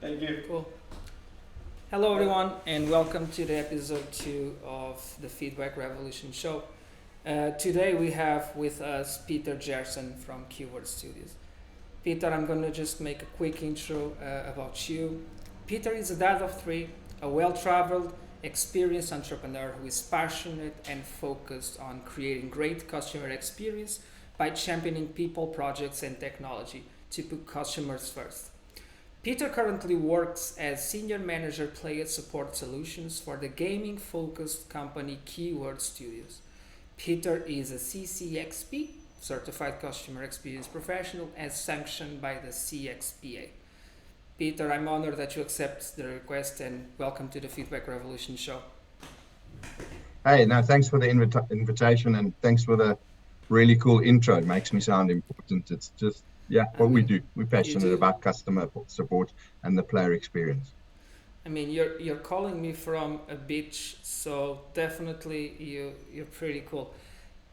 Thank you. Cool. Hello, everyone, and welcome to the episode 2 of the Feedback Revolution show. Today we have with us Peter Gerson from Keyword Studios. Peter, I'm going to just make a quick intro about you. Peter is a dad of three, a well traveled, experienced entrepreneur who is passionate and focused on creating great customer experience by championing people, projects, and technology to put customers first. Peter currently works as Senior Manager Player Support Solutions for the gaming focused company Keyword Studios. Peter is a CCXP, Certified Customer Experience Professional, as sanctioned by the CXPA. Peter, I'm honored that you accept the request and welcome to the Feedback Revolution show. Hey, no, thanks for the invitation and thanks for the really cool intro. It makes me sound important. It's just, yeah, I what we mean, do. We're you passionate do. about customer support and the player experience. I mean, you're calling me from a beach, so definitely you're pretty cool.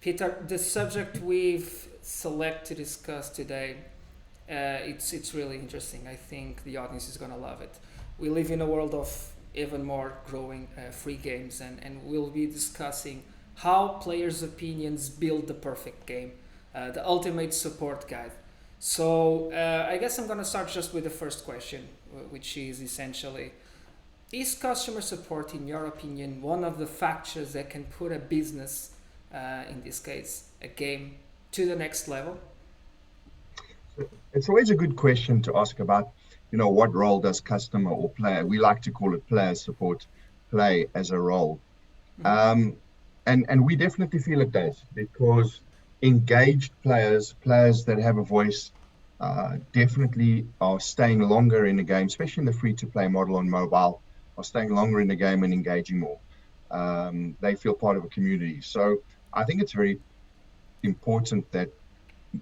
Peter, the subject we've selected to discuss today, it's really interesting. I think the audience is gonna love it. We live in a world of even more growing free games, and we'll be discussing how players' opinions build the perfect game, the ultimate support guide. So I guess I'm gonna start just with the first question, which is essentially: is customer support, in your opinion, one of the factors that can put a business, in this case, a game, to the next level? It's always a good question to ask about, what role does customer or player, we like to call it player support, play as a role. Mm-hmm. Um, and we definitely feel it does because engaged players that have a voice, definitely are staying longer in the game, especially in the free to play model on mobile, are staying longer in the game and engaging more. They feel part of a community. So I think it's very important that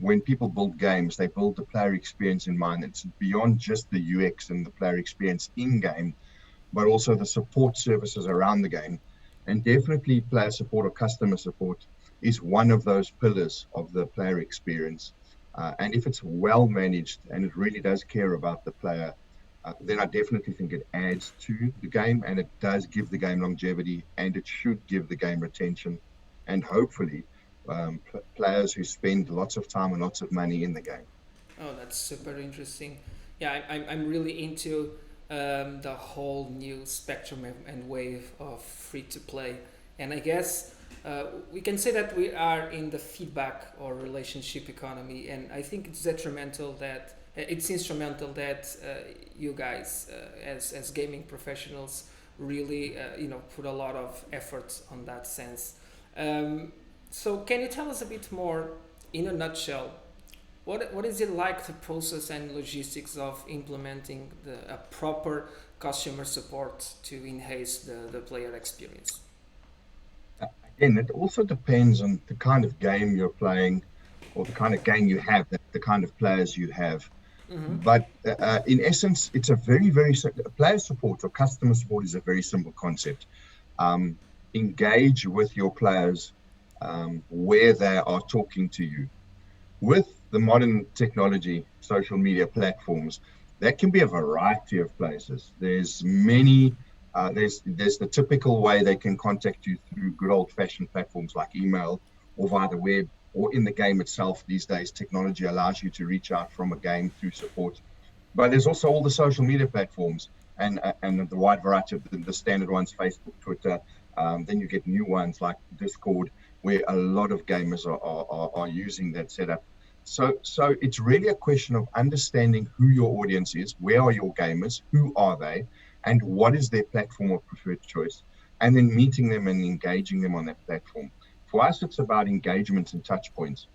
when people build games, they build the player experience in mind. It's beyond just the UX and the player experience in game, but also the support services around the game. And definitely player support or customer support is one of those pillars of the player experience. And if it's well managed and it really does care about the player, then I definitely think it adds to the game and it does give the game longevity and it should give the game retention and hopefully players who spend lots of time and lots of money in the game. Oh, that's super interesting. Yeah, I'm really into the whole new spectrum and wave of free to play. And I guess we can say that we are in the feedback or relationship economy. And I think it's detrimental that it's instrumental that you guys, as gaming professionals, really put a lot of effort on that sense. So can you tell us a bit more, in a nutshell, what is it like, the process and logistics of implementing a proper customer support to enhance the player experience? Again, it also depends on the kind of game you're playing or the kind of game you have, the kind of players you have. Mm-hmm. But in essence, it's a player support or customer support is a very simple concept. Um, Engage with your players where they are talking to you. With the modern technology, social media platforms, that can be a variety of places. There's many. There's the typical way they can contact you through good old-fashioned platforms like email or via the web or in the game itself. These days, technology allows you to reach out from a game through support. But there's also all the social media platforms and the wide variety of the standard ones, Facebook, Twitter. Then you get new ones like Discord, where a lot of gamers are using that setup. So it's really a question of understanding who your audience is, where are your gamers, who are they, and what is their platform of preferred choice, and then meeting them and engaging them on that platform. For us, it's about engagements and touch points.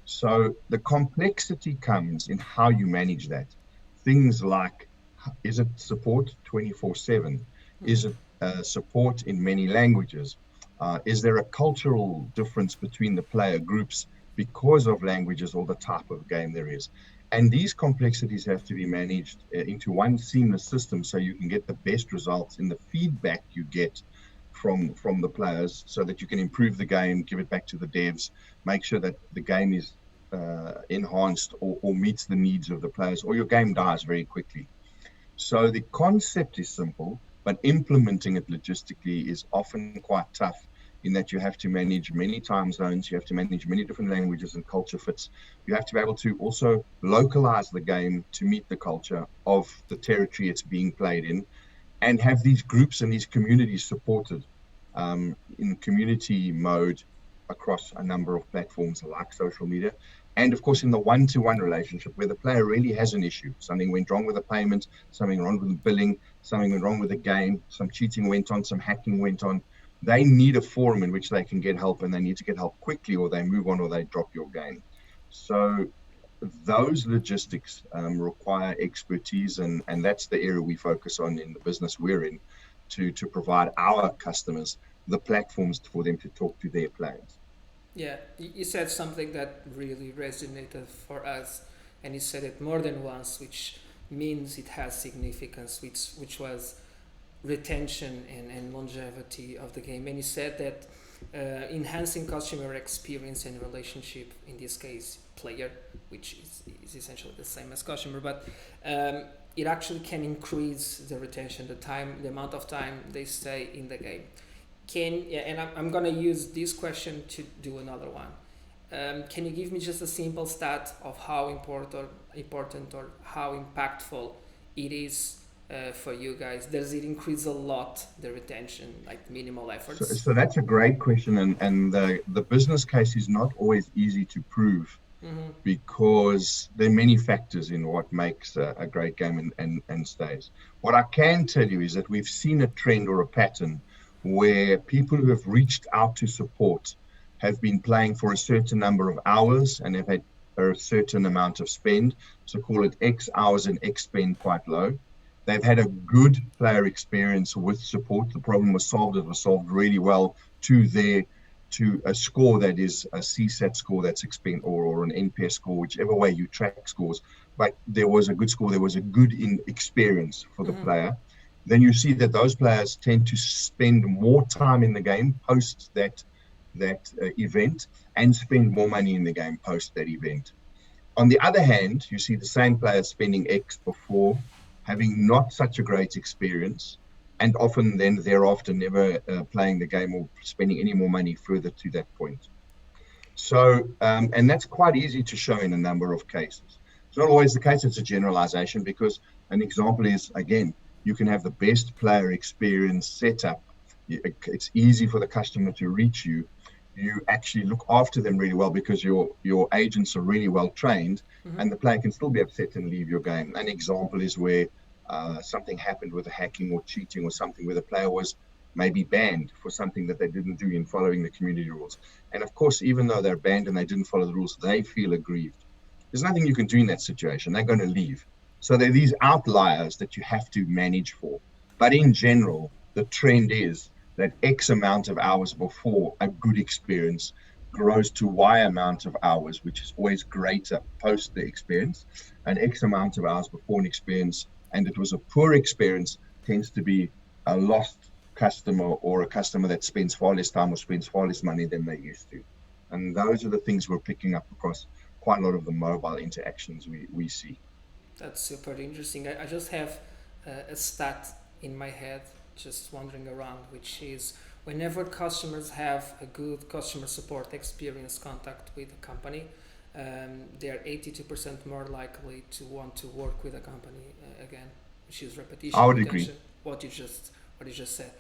So the complexity comes in how you manage that. Things like, is it support 24/7? Is it support in many languages? Is there a cultural difference between the player groups because of languages or the type of game there is? And these complexities have to be managed into one seamless system so you can get the best results in the feedback you get from the players so that you can improve the game, give it back to the devs, make sure that the game is enhanced or meets the needs of the players, or your game dies very quickly. So the concept is simple, but implementing it logistically is often quite tough in that you have to manage many time zones, you have to manage many different languages and culture fits. You have to be able to also localize the game to meet the culture of the territory it's being played in, and have these groups and these communities supported in community mode across a number of platforms like social media. And of course, in the one-to-one relationship where the player really has an issue, something went wrong with the payment, something wrong with the billing, something went wrong with the game, some cheating went on, some hacking went on. They need a forum in which they can get help, and they need to get help quickly, or they move on, or they drop your game. So those logistics require expertise, and that's the area we focus on in the business we're in, to provide our customers the platforms for them to talk to their players. Yeah, you said something that really resonated for us, and you said it more than once, which means it has significance, which was retention and longevity of the game. And you said that enhancing customer experience and relationship, in this case, player, which is essentially the same as customer, but it actually can increase the retention, the time, the amount of time they stay in the game. And I'm gonna use this question to do another one. Can you give me just a simple stat of how important or how impactful it is for you guys? Does it increase a lot the retention, like minimal efforts? So that's a great question, and the business case is not always easy to prove Mm-hmm. because there are many factors in what makes a great game and stays. What I can tell you is that we've seen a trend or a pattern where people who have reached out to support have been playing for a certain number of hours and have had a certain amount of spend. So call it X hours and X spend quite low. They've had a good player experience with support. The problem was solved. It was solved really well to a score that is a CSAT score that's expend or an NPS score, whichever way you track scores. But there was a good score. There was a good experience for the Mm-hmm. player. Then you see that those players tend to spend more time in the game post that event and spend more money in the game post that event. On the other hand, you see the same players spending X before, having not such a great experience, and often then thereafter never playing the game or spending any more money further to that point. So, and that's quite easy to show in a number of cases. It's not always the case, it's a generalization, because an example is, again, you can have the best player experience set up. It's easy for the customer to reach you. You actually look after them really well because your agents are really well trained, Mm-hmm. and the player can still be upset and leave your game. An example is where something happened with a hacking or cheating or something where the player was maybe banned for something that they didn't do in following the community rules. And of course, even though they're banned and they didn't follow the rules, they feel aggrieved. There's nothing you can do in that situation. They're going to leave. So there are these outliers that you have to manage for. But in general, the trend is that X amount of hours before a good experience grows to Y amount of hours, which is always greater post the experience, and X amount of hours before an experience, and it was a poor experience, tends to be a lost customer or a customer that spends far less time or spends far less money than they used to. And those are the things we're picking up across quite a lot of the mobile interactions we see. That's super interesting. I just have a stat in my head, just wandering around, which is whenever customers have a good customer support experience contact with a company, they're 82% more likely to want to work with a company again, which is I repetition, would agree. retention. What you just said.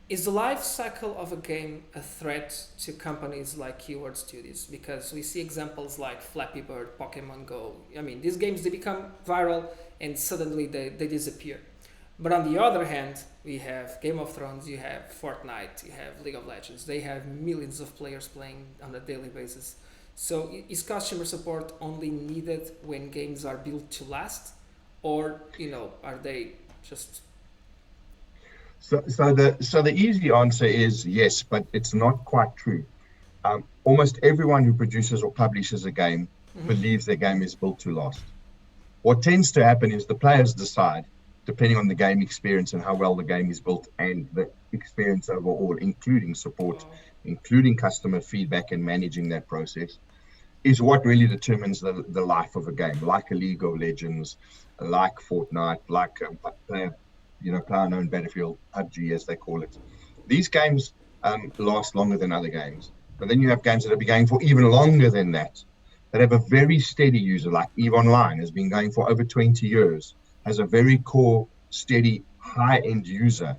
Is the life cycle of a game a threat to companies like Keyword Studios? Because we see examples like Flappy Bird, Pokemon Go. I mean, these games, they become viral and suddenly they disappear. But on the other hand, we have Game of Thrones, you have Fortnite, you have League of Legends. They have millions of players playing on a daily basis. So is customer support only needed when games are built to last? Or, are they just... So the easy answer is yes, but it's not quite true. Almost everyone who produces or publishes a game Mhm. believes their game is built to last. What tends to happen is the players decide, depending on the game experience and how well the game is built and the experience overall, including support, Oh, including customer feedback and managing that process. is what really determines the life of a game, like a League of Legends, like Fortnite, like player known Battlefield, PUBG as they call it. These games last longer than other games, but then you have games that have been going for even longer than that have a very steady user, like EVE Online has been going for over 20 years, has a very core, steady, high-end user,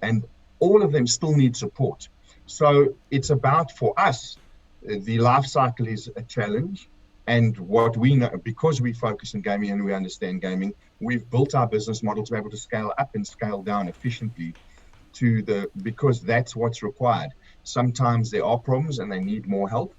and all of them still need support. So it's about, for us, the life cycle is a challenge. And what we know, because we focus on gaming and we understand gaming, we've built our business model to be able to scale up and scale down efficiently because that's what's required. Sometimes there are problems and they need more help.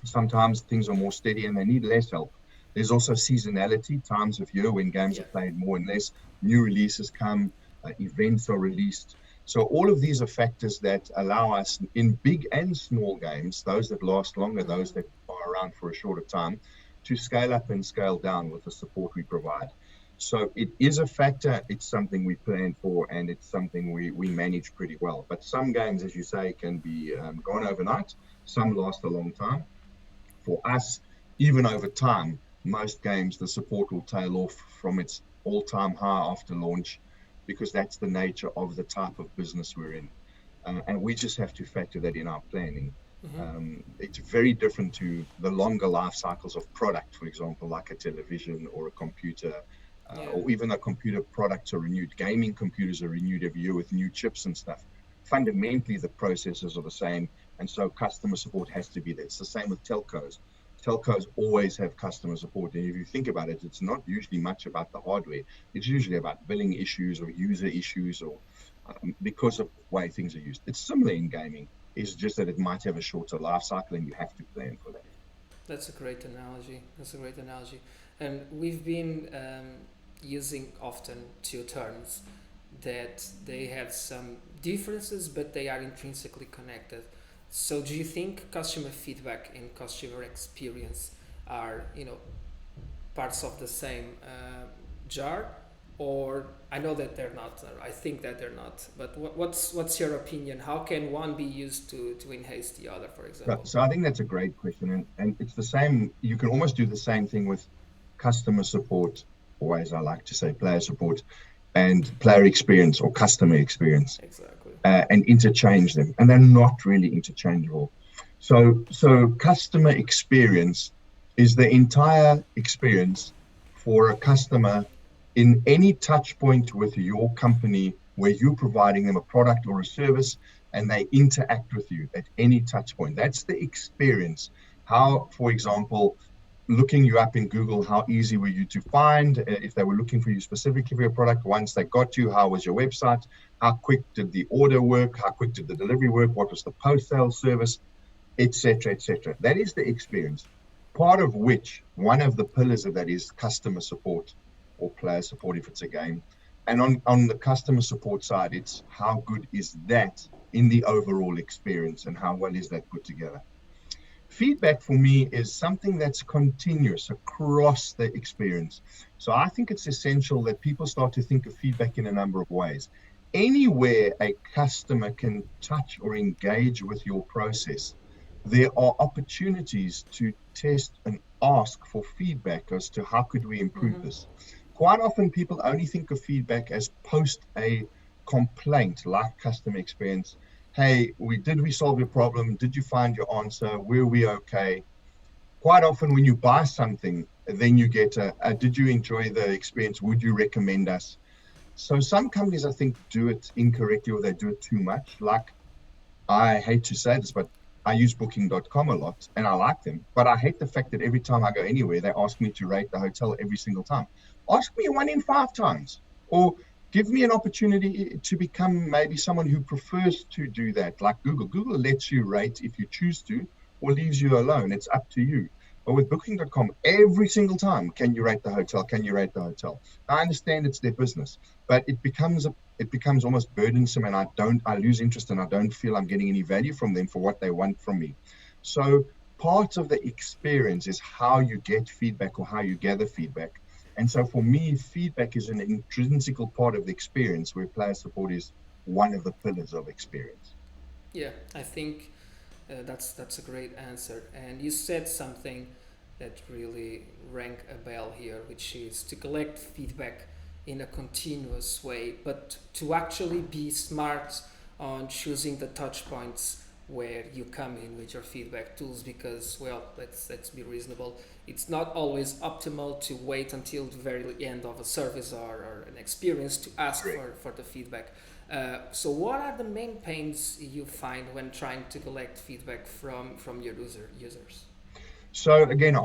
Sometimes things are more steady and they need less help. There's also seasonality, times of year when games Yeah. are played more and less, new releases come, events are released. So all of these are factors that allow us in big and small games, those that last longer, those that are around for a shorter time, to scale up and scale down with the support we provide. So it is a factor, it's something we plan for, and it's something we manage pretty well. But some games, as you say, can be gone overnight, some last a long time. For us, even over time, most games, the support will tail off from its all-time high after launch because that's the nature of the type of business we're in. And we just have to factor that in our planning. Mm-hmm. It's very different to the longer life cycles of product, for example, like a television or a computer, Yeah. or even the computer products are renewed. Gaming computers are renewed every year with new chips and stuff. Fundamentally, the processes are the same, and so customer support has to be there. It's the same with telcos. Telcos always have customer support, and if you think about it, it's not usually much about the hardware. It's usually about billing issues or user issues, or because of the way things are used. It's similar in gaming. It's just that it might have a shorter life cycle, and you have to plan for that. That's a great analogy. That's a great analogy. And we've been using often two terms that they have some differences, but they are intrinsically connected. So, do you think customer feedback and customer experience are, parts of the same jar? Or I know that they're not. I think that they're not. But what's your opinion? How can one be used to enhance the other, for example? So I think that's a great question, and it's the same. You can almost do the same thing with customer support, or as I like to say, player support, and player experience or customer experience, Exactly. and interchange them, and they're not really interchangeable. So customer experience is the entire experience for a customer in any touch point with your company where you're providing them a product or a service and they interact with you at any touch point. That's the experience. How, for example, looking you up in Google, how easy were you to find? If they were looking for you specifically for your product, once they got you, how was your website? How quick did the order work? How quick did the delivery work? What was the post-sale service? Etc., etc. That is the experience. Part of which, one of the pillars of that is customer support or player support if it's a game. And on the customer support side, it's how good is that in the overall experience and how well is that put together. Feedback for me is something that's continuous across the experience. So I think it's essential that people start to think of feedback in a number of ways. Anywhere a customer can touch or engage with your process, there are opportunities to test and ask for feedback as to how could we improve Mm-hmm. this. Quite often people only think of feedback as post a complaint like customer experience. Hey, we solve your problem? Did you find your answer? Were we okay? Quite often when you buy something, then you get did you enjoy the experience? Would you recommend us? So some companies I think do it incorrectly or they do it too much. Like, I hate to say this, but I use booking.com a lot and I like them. But I hate the fact that every time I go anywhere, they ask me to rate the hotel every single time. Ask me 1 in 5 times. Or give me an opportunity to become maybe someone who prefers to do that, like Google. Google lets you rate if you choose to, or leaves you alone. It's up to you. But with booking.com, every single time, can you rate the hotel? Can you rate the hotel? I understand it's their business, but it becomes almost burdensome, and I lose interest, and I don't feel I'm getting any value from them for what they want from me. So part of the experience is how you get feedback or how you gather feedback. And so for me, feedback is an intrinsic part of the experience where player support is one of the pillars of experience. Yeah, I think that's a great answer. And you said something that really rang a bell here, which is to collect feedback in a continuous way, but to actually be smart on choosing the touch points where you come in with your feedback tools, because, well, let's be reasonable, it's not always optimal to wait until the very end of a service or an experience to ask for the feedback. So what are the main pains you find when trying to collect feedback from your users? So again,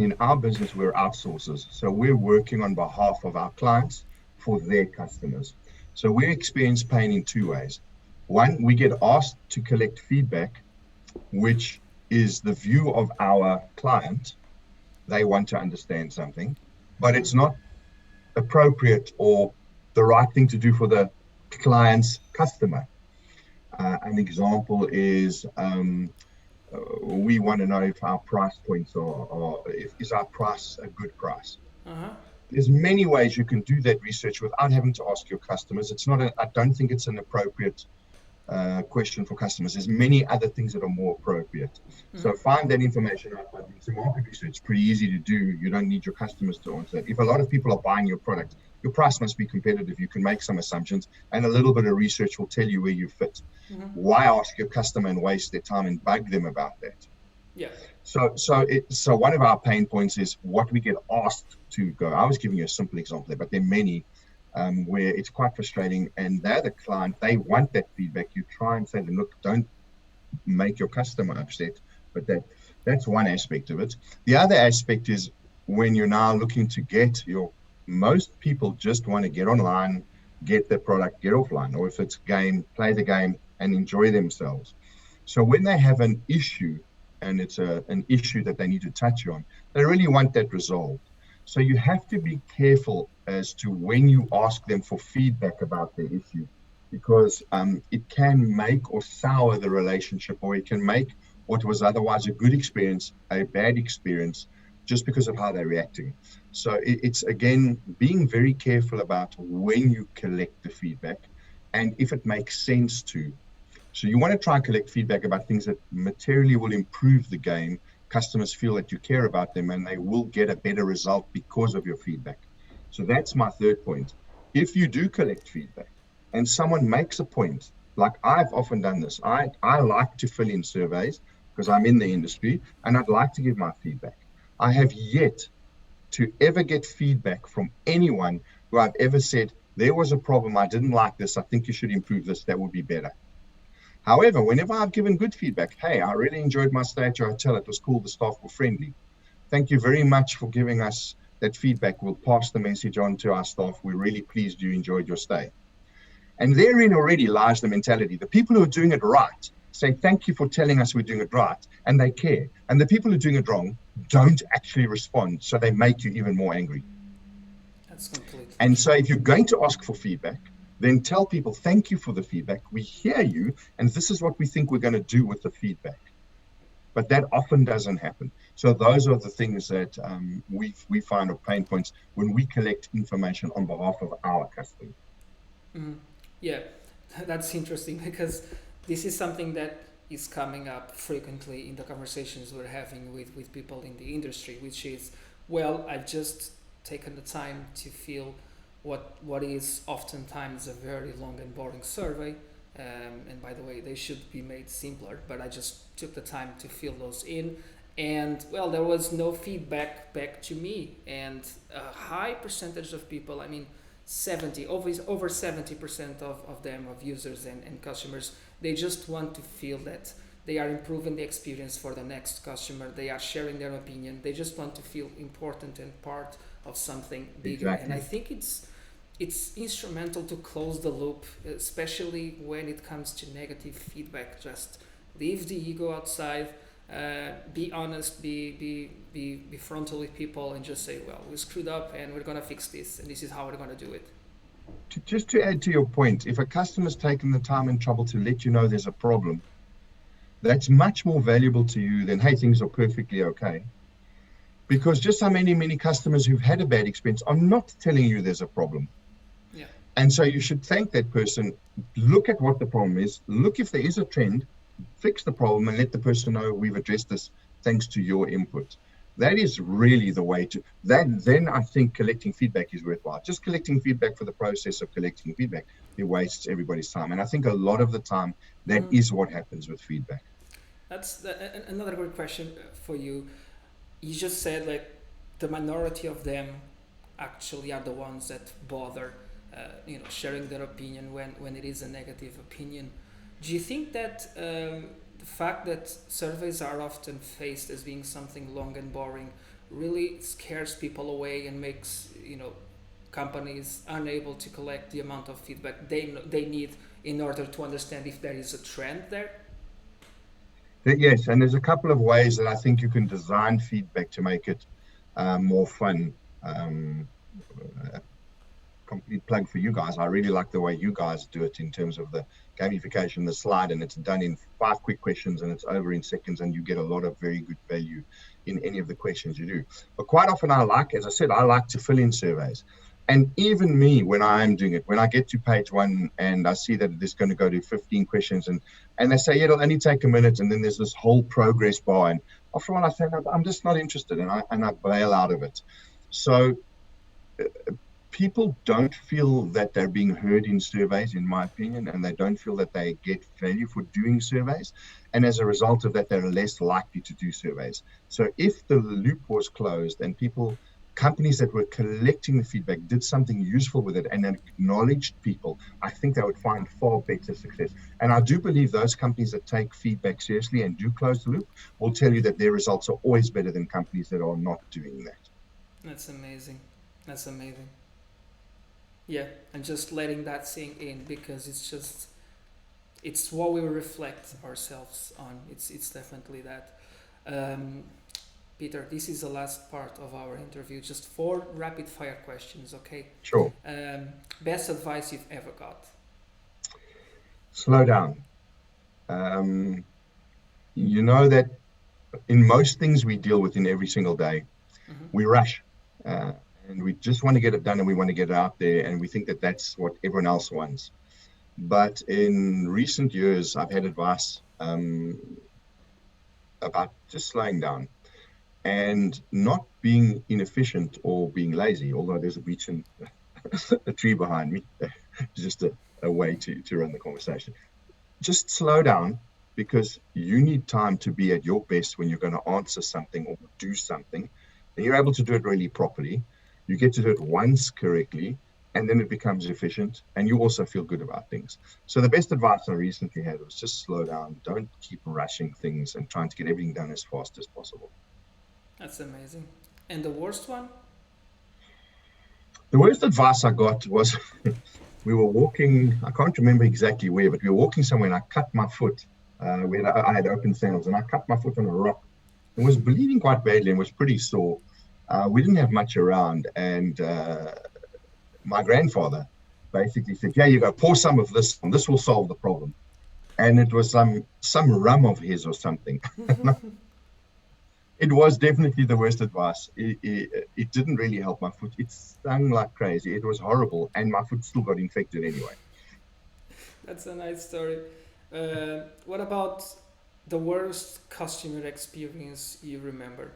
in our business, we're outsourcers. So we're working on behalf of our clients for their customers. So we experience pain in two ways. One, we get asked to collect feedback, which is the view of our client. They want to understand something, but it's not appropriate or the right thing to do for the client's customer. An example is we want to know if our price points is our price a good price. Uh-huh. There's many ways you can do that research without having to ask your customers. I don't think it's an appropriate question for customers. There's many other things that are more appropriate. Mm-hmm. So find that information out by doing some market research. It's pretty easy to do. You don't need your customers to answer it. If a lot of people are buying your product, your price must be competitive. You can make some assumptions, and a little bit of research will tell you where you fit. Mm-hmm. Why ask your customer and waste their time and bug them about that? Yeah. So one of our pain points is what we get asked to go. I was giving you a simple example there, but there are many where it's quite frustrating, and they're the client. They want that feedback. You try and say to them, look, don't make your customer upset, but that's one aspect of it. The other aspect is when you're now looking to get most people just want to get online, get the product, get offline, or if it's game, play the game and enjoy themselves. So when they have an issue, and it's an issue that they need to touch on, they really want that resolved. So you have to be careful as to when you ask them for feedback about the issue, because it can make or sour the relationship, or it can make what was otherwise a good experience a bad experience just because of how they're reacting. So it's, again, being very careful about when you collect the feedback and if it makes sense to. So you want to try and collect feedback about things that materially will improve the game. Customers feel that you care about them and they will get a better result because of your feedback. So that's my third point. If you do collect feedback and someone makes a point, like I've often done this, I like to fill in surveys because I'm in the industry and I'd like to give my feedback. I have yet to ever get feedback from anyone who I've ever said, there was a problem, I didn't like this, I think you should improve this, that would be better. However, whenever I've given good feedback, hey, I really enjoyed my stay at your hotel, it was cool, the staff were friendly. Thank you very much for giving us that feedback. We'll pass the message on to our staff. We're really pleased you enjoyed your stay. And therein already lies the mentality. The people who are doing it right say, thank you for telling us we're doing it right, and they care. And the people who are doing it wrong don't actually respond, so they make you even more angry. That's completely. And so if you're going to ask for feedback, then tell people, thank you for the feedback. We hear you, and this is what we think we're going to do with the feedback. But that often doesn't happen. So those are the things that we find are pain points when we collect information on behalf of our customers. Mm-hmm. Yeah, that's interesting, because this is something that is coming up frequently in the conversations we're having with people in the industry, which is, well, I've just taken the time to fill what is oftentimes a very long and boring survey. And by the way, they should be made simpler, but I just took the time to fill those in. And, well, there was no feedback back to me. And a high percentage of people, over 70% of them, of users and customers, they just want to feel that they are improving the experience for the next customer. They are sharing their opinion. They just want to feel important and part of something bigger. Exactly. And I think it's instrumental to close the loop, especially when it comes to negative feedback. Just leave the ego outside, be honest, be frontal with people, and just say, well, we screwed up and we're going to fix this, and this is how we're going to do it. Just to add to your point, if a customer's taken the time and trouble to let you know there's a problem, that's much more valuable to you than, hey, things are perfectly okay. Because just how many customers who've had a bad experience are not telling you there's a problem. Yeah. And so you should thank that person, look at what the problem is, look if there is a trend, fix the problem, and let the person know we've addressed this thanks to your input. That is really the way to, then I think collecting feedback is worthwhile. Just collecting feedback for the process of collecting feedback, it wastes everybody's time. And I think a lot of the time, that Mm-hmm. is what happens with feedback. Another good question for you. You just said like the minority of them actually are the ones that bother, sharing their opinion when it is a negative opinion. Do you think that the fact that surveys are often faced as being something long and boring really scares people away and makes companies unable to collect the amount of feedback they need in order to understand if there is a trend there? Yes, and there's a couple of ways that I think you can design feedback to make it more fun. Um, Complete plug for you guys. I really like the way you guys do it in terms of the gamification, the slide, and it's done in 5 quick questions and it's over in seconds, and you get a lot of very good value in any of the questions you do. But quite often, as I said, I like to fill in surveys. And even me, when I am doing it, when I get to page 1 and I see that it's going to go to 15 questions, and they say, yeah, it'll only take a minute, and then there's this whole progress bar. And after a while, I say, no, I'm just not interested, and I bail out of it. So people don't feel that they're being heard in surveys, in my opinion, and they don't feel that they get value for doing surveys. And as a result of that, they're less likely to do surveys. So if the loop was closed and companies that were collecting the feedback did something useful with it and acknowledged people, I think they would find far better success. And I do believe those companies that take feedback seriously and do close the loop will tell you that their results are always better than companies that are not doing that. That's amazing. That's amazing. Yeah, and just letting that sink in because it's what we reflect ourselves on. It's definitely that. Um, Peter, this is the last part of our interview. Just 4 rapid fire questions, okay? Sure. Best advice you've ever got? Slow down. You know that in most things we deal with in every single day, Mm-hmm. we rush uh, and we just want to get it done and we want to get it out there and we think that that's what everyone else wants. But in recent years, I've had advice about just slowing down and not being inefficient or being lazy, although there's a beach and a tree behind me, just a way to run the conversation. Just slow down because you need time to be at your best when you're going to answer something or do something. And you're able to do it really properly. You get to do it once correctly, and then it becomes efficient, and you also feel good about things. So the best advice I recently had was just slow down. Don't keep rushing things and trying to get everything done as fast as possible. That's amazing. And the worst one? The worst advice I got was we were walking, I can't remember exactly where, but we were walking somewhere and I cut my foot. I had open sandals and I cut my foot on a rock. It was bleeding quite badly and was pretty sore. We didn't have much around, and my grandfather basically said, "Yeah, you go pour some of this, and this will solve the problem." And it was some rum of his or something. It was definitely the worst advice. It didn't really help my foot. It stung like crazy. It was horrible, and my foot still got infected anyway. That's a nice story. What about the worst customer experience you remember?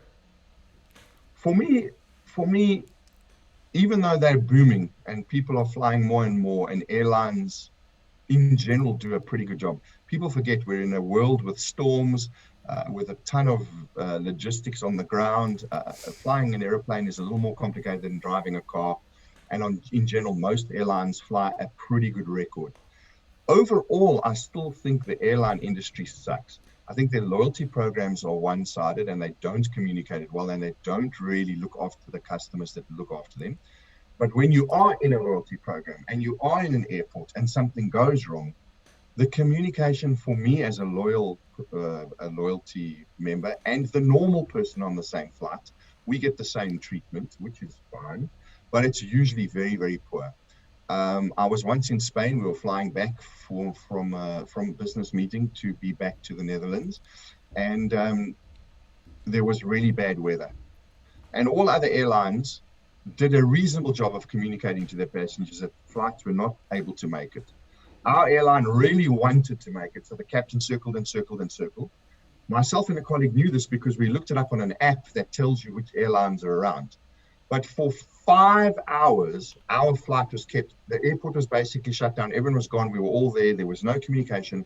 For me, for me, even though they're booming and people are flying more and more, and airlines in general do a pretty good job, people forget we're in a world with storms, with a ton of logistics on the ground. Flying an airplane is a little more complicated than driving a car. And in general, most airlines fly a pretty good record. Overall, I still think the airline industry sucks. I think their loyalty programs are one-sided and they don't communicate it well, and they don't really look after the customers that look after them. But when you are in a loyalty program and you are in an airport and something goes wrong, the communication for me as a loyalty member and the normal person on the same flight, we get the same treatment, which is fine, but it's usually very, very poor. I was once in Spain. We were flying back from a business meeting to be back to the Netherlands, and there was really bad weather. And all other airlines did a reasonable job of communicating to their passengers that flights were not able to make it. Our airline really wanted to make it, so the captain circled and circled and circled. Myself and a colleague knew this because we looked it up on an app that tells you which airlines are around. But for 5 hours, our flight was kept, the airport was basically shut down. Everyone was gone. We were all there. There was no communication.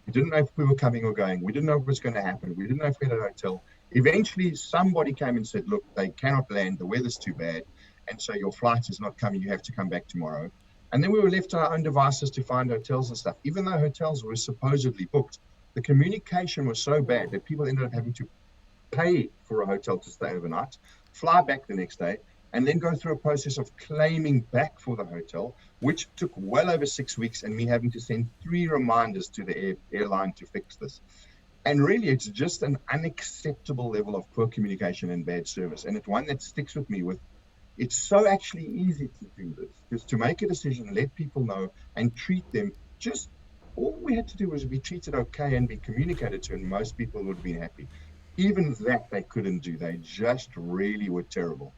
We didn't know if we were coming or going. We didn't know what was going to happen. We didn't know if we had a hotel. Eventually, somebody came and said, look, they cannot land. The weather's too bad. And so your flight is not coming. You have to come back tomorrow. And then we were left to our own devices to find hotels and stuff. Even though hotels were supposedly booked, the communication was so bad that people ended up having to pay for a hotel to stay overnight, fly back the next day, and then go through a process of claiming back for the hotel, which took well over 6 weeks, and me having to send 3 reminders to the airline to fix this. And really, it's just an unacceptable level of poor communication and bad service. And it's one that sticks with me. It's so actually easy to do this, just to make a decision, let people know, and treat them. Just all we had to do was be treated okay and be communicated to, and most people would have been happy. Even that they couldn't do. They just really were terrible.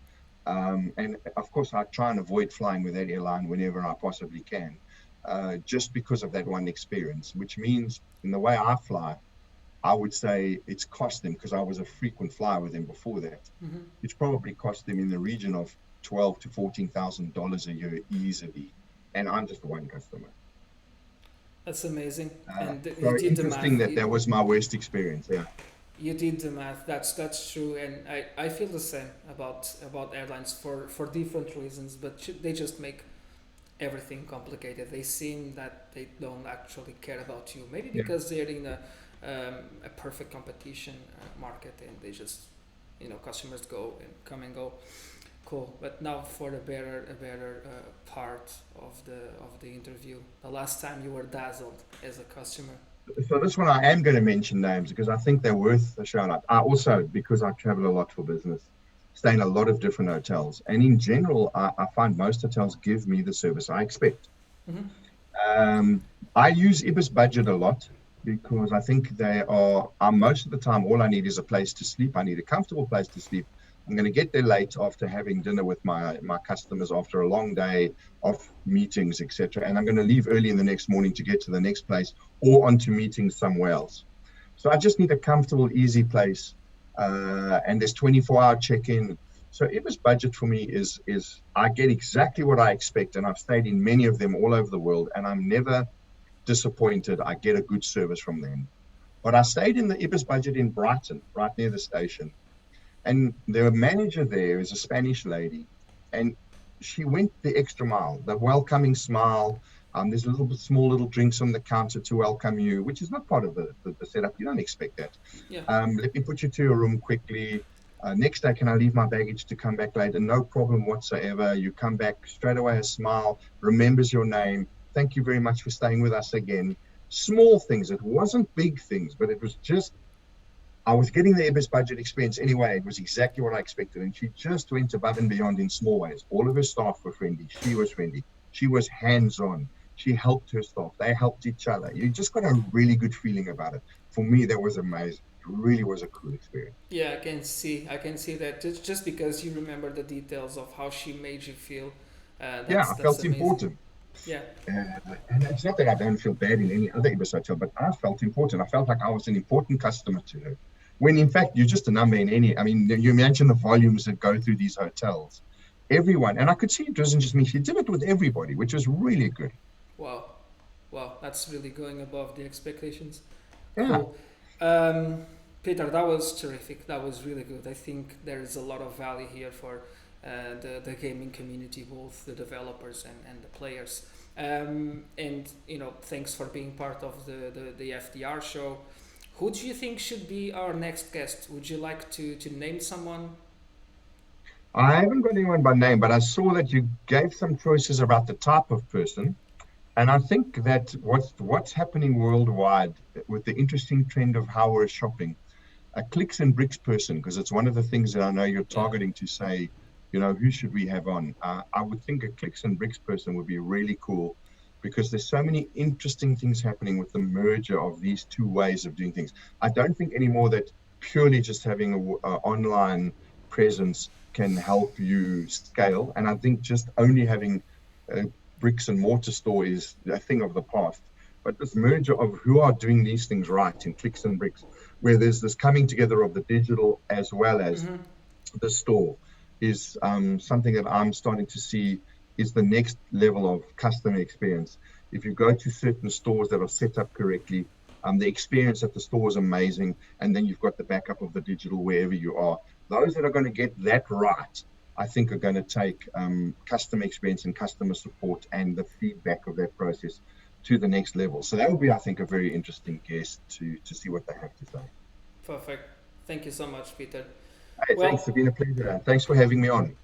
And of course, I try and avoid flying with that airline whenever I possibly can, just because of that one experience, which means in the way I fly, I would say it's cost them, because I was a frequent flyer with them before that. Mm-hmm. It's probably cost them in the region of $12,000 to $14,000 a year easily, and I'm just one customer. That's amazing. And you So did the interesting math. that was my worst experience. Yeah. You did the math. That's true, and I feel the same about airlines for different reasons, but they just make everything complicated. They seem that they don't actually care about you. Maybe Yeah. because they're in a perfect competition market, and they just customers go and come and go. Cool. But now for a better part of the interview. The last time you were dazzled as a customer. So this one I am going to mention names because I think they're worth a shout out. I also, because I travel a lot for business, stay in a lot of different hotels, and in general, I find most hotels give me the service I expect. Mm-hmm. I use Ibis Budget a lot because I think they are most of the time, all I need is a place to sleep. I need a comfortable place to sleep. I'm going to get there late after having dinner with my customers after a long day of meetings, etc. And I'm going to leave early in the next morning to get to the next place or onto meetings somewhere else. So I just need a comfortable, easy place. And there's 24-hour check-in. So Ibis Budget for me is I get exactly what I expect, and I've stayed in many of them all over the world, and I'm never disappointed. I get a good service from them. But I stayed in the Ibis Budget in Brighton, right near the station. And the manager there is a Spanish lady, and she went the extra mile, the welcoming smile. There's small little drinks on the counter to welcome you, which is not part of the setup. You don't expect that. Yeah. Let me put you to your room quickly. Next day, can I leave my baggage to come back later? No problem whatsoever. You come back straight away, a smile, remembers your name. Thank you very much for staying with us again. Small things. It wasn't big things, but it was just, I was getting the Ibis Budget experience anyway. It was exactly what I expected. And she just went above and beyond in small ways. All of her staff were friendly. She was friendly. She was hands-on. She helped her staff. They helped each other. You just got a really good feeling about it. For me, that was amazing. It really was a cool experience. Yeah, I can see that. Just because you remember the details of how she made you feel. Yeah, I felt amazing. important. Yeah. And it's not that I don't feel bad in any other Ibis hotel, but I felt important. I felt like I was an important customer to her. When in fact, you're just a number in any, I mean, you imagine the volumes that go through these hotels. Everyone, and I could see it wasn't just me, she did it with everybody, which was really good. Wow. Wow, that's really going above the expectations. Yeah. Cool. Peter, that was terrific. That was really good. I think there is a lot of value here for the gaming community, both the developers and the players. And thanks for being part of the FDR show. Who do you think should be our next guest? Would you like to name someone? I haven't got anyone by name, but I saw that you gave some choices about the type of person. And I think that what's happening worldwide with the interesting trend of how we're shopping, a clicks and bricks person, because it's one of the things that I know you're targeting to say, who should we have on? I would think a clicks and bricks person would be really cool, because there's so many interesting things happening with the merger of these two ways of doing things. I don't think anymore that purely just having an online presence can help you scale. And I think just only having a bricks and mortar store is a thing of the past. but this merger of who are doing these things right in clicks and bricks, where there's this coming together of the digital as well as Mm-hmm. the store, is something that I'm starting to see is the next level of customer experience. If you go to certain stores that are set up correctly, the experience at the store is amazing, and then you've got the backup of the digital wherever you are. Those that are going to get that right, I think, are going to take customer experience and customer support and the feedback of that process to the next level. So that will be, I think, a very interesting guest to see what they have to say. Perfect. Thank you so much, Peter. Hey, thanks. It's Well, been a pleasure. Thanks for having me on.